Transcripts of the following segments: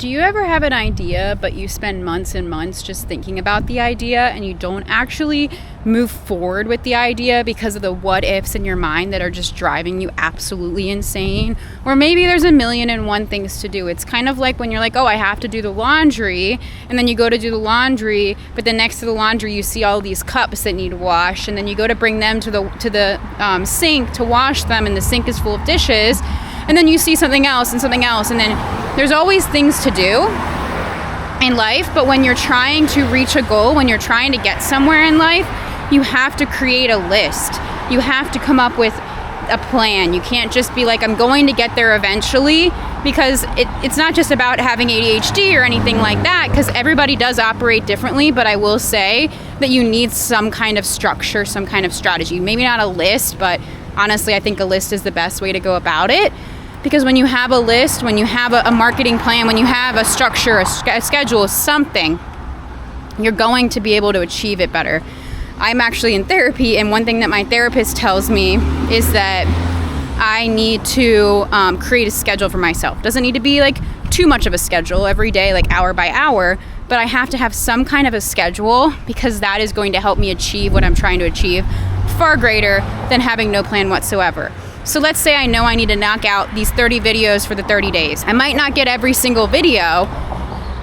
Do you ever have an idea, but you spend months and months just thinking about the idea and you don't actually move forward with the idea because of the what ifs in your mind that are just driving you absolutely insane? Or maybe there's a million and one things to do. It's kind of like when you're like, oh, I have to do the laundry, and then you go to do the laundry, but then next to the laundry you see all these cups that need washed, and then you go to bring them to the sink to wash them, and the sink is full of dishes. And then you see something else, and then there's always things to do in life. But when you're trying to reach a goal, when you're trying to get somewhere in life, you have to create a list. You have to come up with a plan. You can't just be like, I'm going to get there eventually, because it's not just about having ADHD or anything like that, because everybody does operate differently. But I will say that you need some kind of structure, some kind of strategy. Maybe not a list, but honestly, I think a list is the best way to go about it. Because when you have a list, when you have a marketing plan, when you have a structure, a schedule, something, you're going to be able to achieve it better. I'm actually in therapy, and one thing that my therapist tells me is that I need to create a schedule for myself. Doesn't need to be like too much of a schedule every day, like hour by hour, but I have to have some kind of a schedule, because that is going to help me achieve what I'm trying to achieve far greater than having no plan whatsoever. So let's say I know I need to knock out these 30 videos for the 30 days. I might not get every single video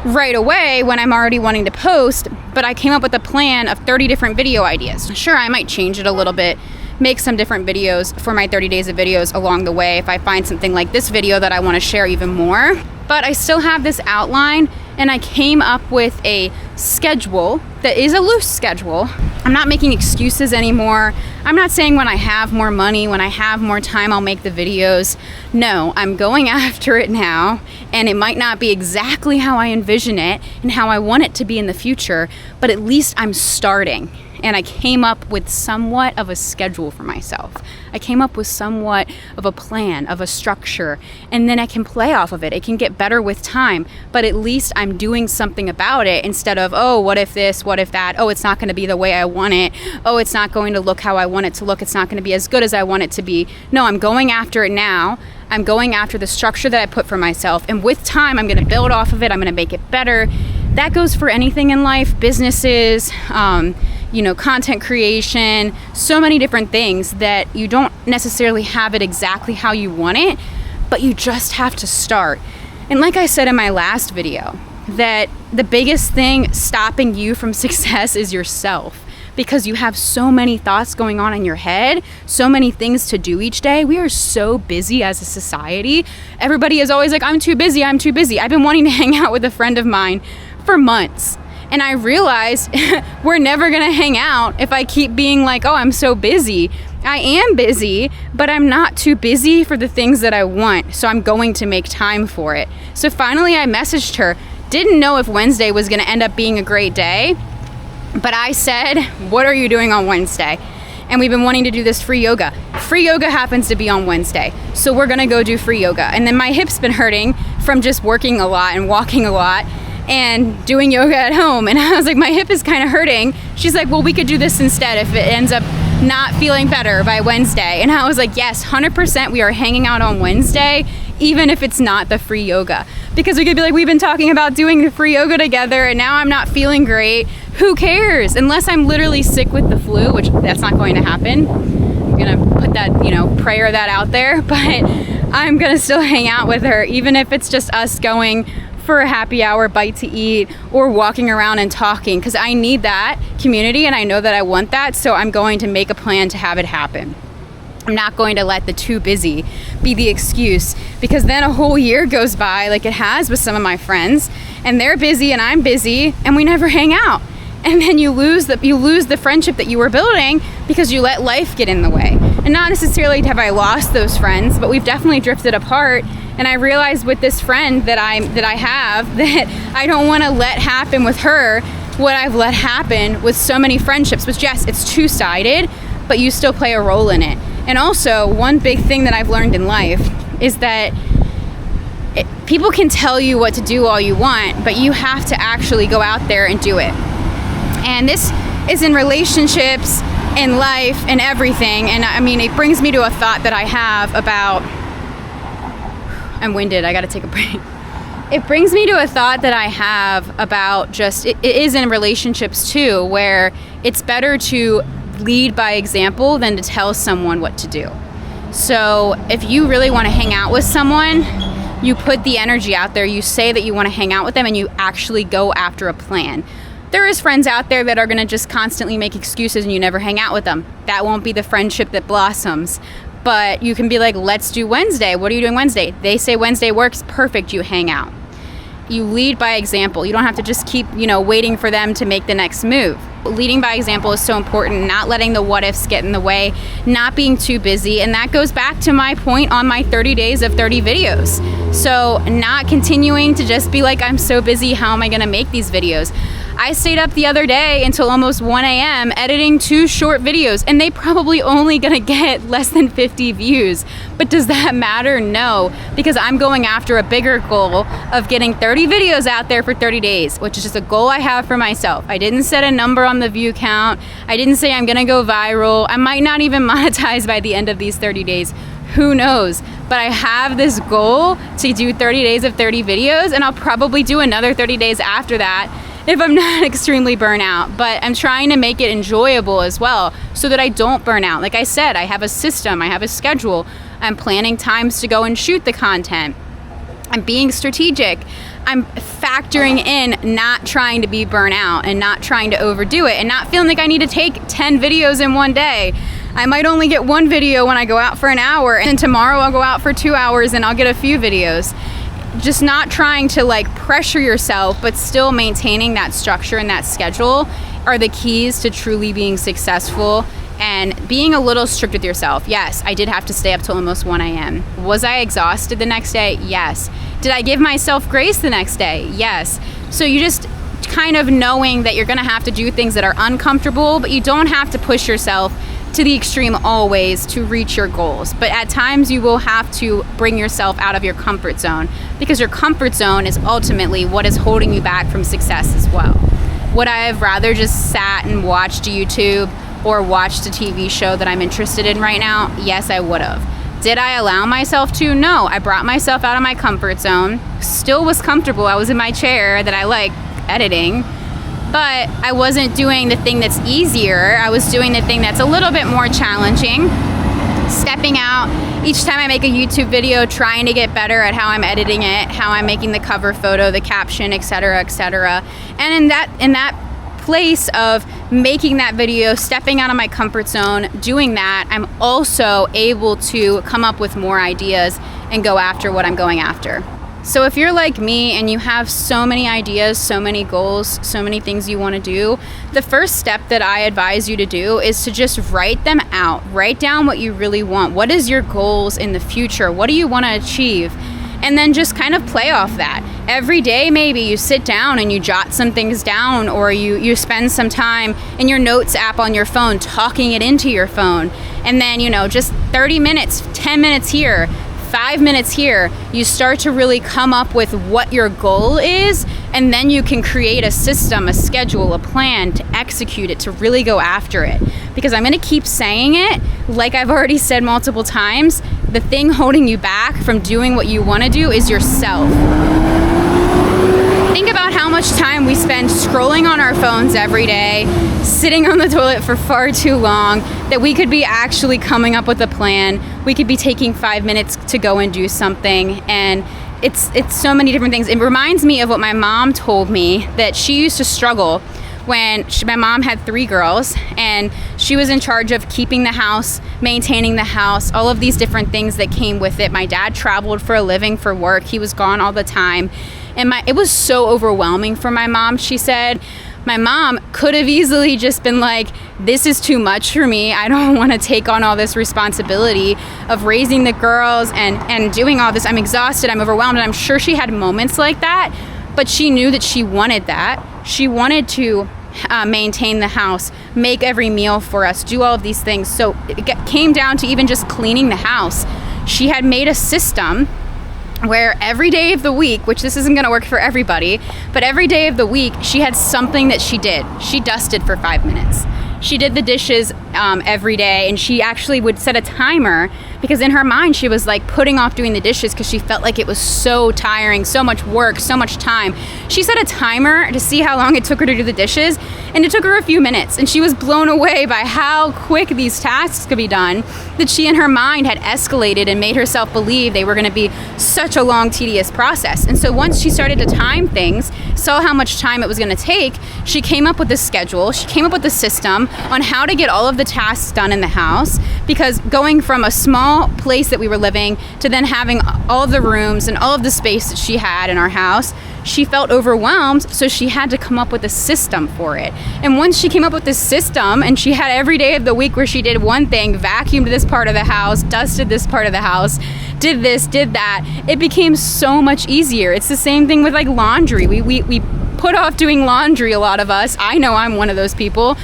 right away when I'm already wanting to post, but I came up with a plan of 30 different video ideas. Sure, I might change it a little bit, make some different videos for my 30 days of videos along the way if I find something like this video that I want to share even more. But I still have this outline, and I came up with a schedule that is a loose schedule. I'm not making excuses anymore. I'm not saying when I have more money, when I have more time, I'll make the videos. No, I'm going after it now, and it might not be exactly how I envision it and how I want it to be in the future, but at least I'm starting. And I came up with somewhat of a schedule for myself. I came up with somewhat of a plan, of a structure, and then I can play off of it. It can get better with time, but at least I'm doing something about it instead of, oh, what if this, what if that? Oh, it's not going to be the way I want it. Oh, it's not going to look how I want it to look. It's not going to be as good as I want it to be. No, I'm going after it now. I'm going after the structure that I put for myself, and with time, I'm going to build off of it. I'm going to make it better. That goes for anything in life, businesses, content creation, so many different things that you don't necessarily have it exactly how you want it, but you just have to start. And like I said in my last video, that the biggest thing stopping you from success is yourself, because you have so many thoughts going on in your head, so many things to do each day. We are so busy as a society. Everybody is always like, I'm too busy. I've been wanting to hang out with a friend of mine for months. And I realized we're never going to hang out if I keep being like, oh, I'm so busy. I am busy, but I'm not too busy for the things that I want. So I'm going to make time for it. So finally I messaged her. Didn't know if Wednesday was going to end up being a great day, but I said, what are you doing on Wednesday? And we've been wanting to do this free yoga. Free yoga happens to be on Wednesday. So we're going to go do free yoga. And then my hip's been hurting from just working a lot and walking a lot and doing yoga at home. And I was like, my hip is kind of hurting. She's like, well, we could do this instead if it ends up not feeling better by Wednesday. And I was like, yes, 100% we are hanging out on Wednesday, even if it's not the free yoga. Because we could be like, we've been talking about doing the free yoga together and now I'm not feeling great. Who cares? Unless I'm literally sick with the flu, which that's not going to happen. I'm gonna put that, prayer that out there, but I'm gonna still hang out with her, even if it's just us going for a happy hour bite to eat or walking around and talking, because I need that community and I know that I want that, so I'm going to make a plan to have it happen. I'm not going to let the too busy be the excuse, because then a whole year goes by like it has with some of my friends, and they're busy and I'm busy and we never hang out. And then you lose the friendship that you were building because you let life get in the way. And not necessarily have I lost those friends, but we've definitely drifted apart. And I realized with this friend that I have that I don't want to let happen with her what I've let happen with so many friendships. Which yes, it's two-sided, but you still play a role in it. And also, one big thing that I've learned in life is that people can tell you what to do all you want, but you have to actually go out there and do it. And this is in relationships, in life, and everything. And I mean, it brings me to a thought that I have about, I'm winded, I gotta take a break. It brings me to a thought that I have about just, it is in relationships too, where it's better to lead by example than to tell someone what to do. So if you really want to hang out with someone, you put the energy out there, you say that you want to hang out with them, and you actually go after a plan. There is friends out there that are going to just constantly make excuses and you never hang out with them. That won't be the friendship that blossoms. But you can be like, let's do Wednesday. What are you doing Wednesday? They say Wednesday works, perfect, you hang out. You lead by example. You don't have to just keep, waiting for them to make the next move. Leading by example is so important, not letting the what ifs get in the way, not being too busy. And that goes back to my point on my 30 days of 30 videos. So not continuing to just be like, I'm so busy, how am I gonna make these videos? I stayed up the other day until almost 1 a.m. editing 2 short videos, and they probably only gonna get less than 50 views. But does that matter? No, because I'm going after a bigger goal of getting 30 videos out there for 30 days, which is just a goal I have for myself. I didn't set a number on the view count. I didn't say I'm gonna go viral. I might not even monetize by the end of these 30 days. Who knows? But I have this goal to do 30 days of 30 videos, and I'll probably do another 30 days after that if I'm not extremely burnt out. But I'm trying to make it enjoyable as well so that I don't burn out. Like I said, I have a system, I have a schedule. I'm planning times to go and shoot the content. I'm being strategic. I'm factoring in not trying to be burnt out and not trying to overdo it and not feeling like I need to take 10 videos in one day. I might only get 1 video when I go out for an hour, and tomorrow I'll go out for 2 hours and I'll get a few videos. Just not trying to pressure yourself, but still maintaining that structure and that schedule are the keys to truly being successful and being a little strict with yourself. Yes, I did have to stay up till almost 1 a.m. Was I exhausted the next day? Yes. Did I give myself grace the next day? Yes. So you just kind of knowing that you're gonna have to do things that are uncomfortable, but you don't have to push yourself to the extreme always to reach your goals. But at times you will have to bring yourself out of your comfort zone, because your comfort zone is ultimately what is holding you back from success as well. Would I have rather just sat and watched YouTube or watched a TV show that I'm interested in right now? Yes, I would have. Did I allow myself to? No, I brought myself out of my comfort zone, still was comfortable. I was in my chair that I like editing, but I wasn't doing the thing that's easier. I was doing the thing that's a little bit more challenging. Stepping out each time I make a YouTube video, trying to get better at how I'm editing it, how I'm making the cover photo, the caption, etc., etc. And in that place of making that video, stepping out of my comfort zone, doing that, I'm also able to come up with more ideas and go after what I'm going after. So if you're like me and you have so many ideas, so many goals, so many things you want to do, the first step that I advise you to do is to just write them out. Write down what you really want. What is your goals in the future? What do you want to achieve? And then just kind of play off that. Every day, maybe you sit down and you jot some things down, or you spend some time in your notes app on your phone, talking it into your phone. And then, just 30 minutes, 10 minutes here, 5 minutes here, you start to really come up with what your goal is, and then you can create a system, a schedule, a plan to execute it, to really go after it. Because I'm going to keep saying it, like I've already said multiple times, the thing holding you back from doing what you want to do is yourself. Think about how much time we spend scrolling on our phones every day, sitting on the toilet for far too long, that we could be actually coming up with a plan. We could be taking 5 minutes to go and do something. And it's so many different things. It reminds me of what my mom told me, that she used to struggle when my mom had 3 girls, and she was in charge of keeping the house, maintaining the house, all of these different things that came with it. My dad traveled for a living, for work. He was gone all the time. And it was so overwhelming for my mom. She said my mom could have easily just been like, this is too much for me. I don't want to take on all this responsibility of raising the girls and doing all this. I'm exhausted, I'm overwhelmed. And I'm sure she had moments like that, but she knew that she wanted that. She wanted to maintain the house, make every meal for us, do all of these things. So it came down to even just cleaning the house. She had made a system where every day of the week, which this isn't going to work for everybody, but every day of the week, she had something that she did. She dusted for 5 minutes. She did the dishes every day, and she actually would set a timer because in her mind she was like putting off doing the dishes because she felt like it was so tiring, so much work, so much time. She set a timer to see how long it took her to do the dishes, and it took her a few minutes, and she was blown away by how quick these tasks could be done, that she in her mind had escalated and made herself believe they were going to be such a long, tedious process. And so once she started to time things, saw how much time it was going to take, she came up with this schedule, she came up with a system on how to get all of the tasks done in the house, because going from a small place that we were living to then having all of the rooms and all of the space that she had in our house, she felt overwhelmed, so she had to come up with a system for it. And once she came up with this system, and she had every day of the week where she did one thing, vacuumed this part of the house, dusted this part of the house, did this, did that, it became so much easier. It's the same thing with like laundry. We put off doing laundry, a lot of us. I know I'm one of those people.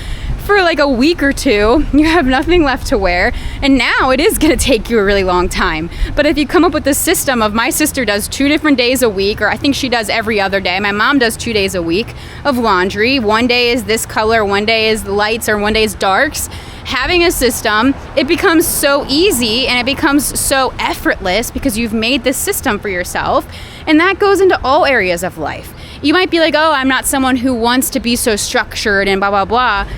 For like a week or two, you have nothing left to wear, and now it is going to take you a really long time. But if you come up with this system of, my sister does 2 different days a week, or I think she does every other day, my mom does 2 days a week of laundry, one day is this color, one day is lights, or one day is darks. Having a system, it becomes so easy and it becomes so effortless because you've made this system for yourself, and that goes into all areas of life. You might be like, oh, I'm not someone who wants to be so structured and blah, blah, blah.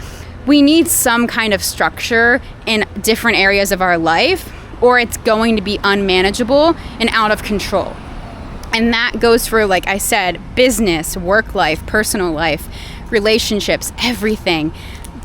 We need some kind of structure in different areas of our life, or it's going to be unmanageable and out of control. And that goes for, like I said, business, work life, personal life, relationships, everything.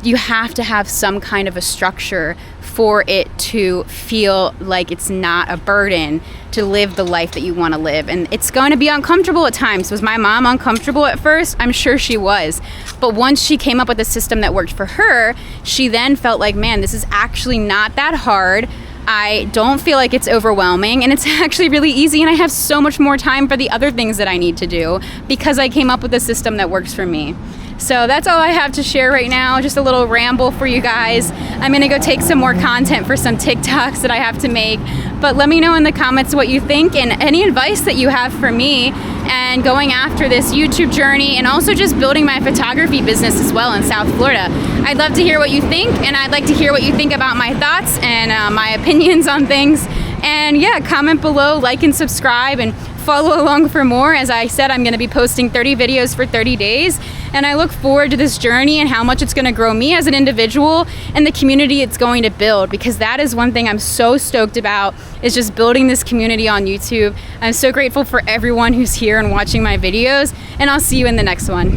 You have to have some kind of a structure for it to feel like it's not a burden to live the life that you want to live. And it's going to be uncomfortable at times. Was my mom uncomfortable at first? I'm sure she was. But once she came up with a system that worked for her, she then felt like, man, this is actually not that hard. I don't feel like it's overwhelming, and it's actually really easy, and I have so much more time for the other things that I need to do because I came up with a system that works for me. So that's all I have to share right now, just a little ramble for you guys. I'm gonna go take some more content for some TikToks that I have to make, but let me know in the comments what you think and any advice that you have for me and going after this YouTube journey, and also just building my photography business as well in South Florida. I'd love to hear what you think, and I'd like to hear what you think about my thoughts and my opinions on things. And yeah, comment below, like and subscribe, and follow along for more. As I said, I'm going to be posting 30 videos for 30 days, and I look forward to this journey and how much it's going to grow me as an individual and the community it's going to build, because that is one thing I'm so stoked about, is just building this community on YouTube. I'm so grateful for everyone who's here and watching my videos, and I'll see you in the next one.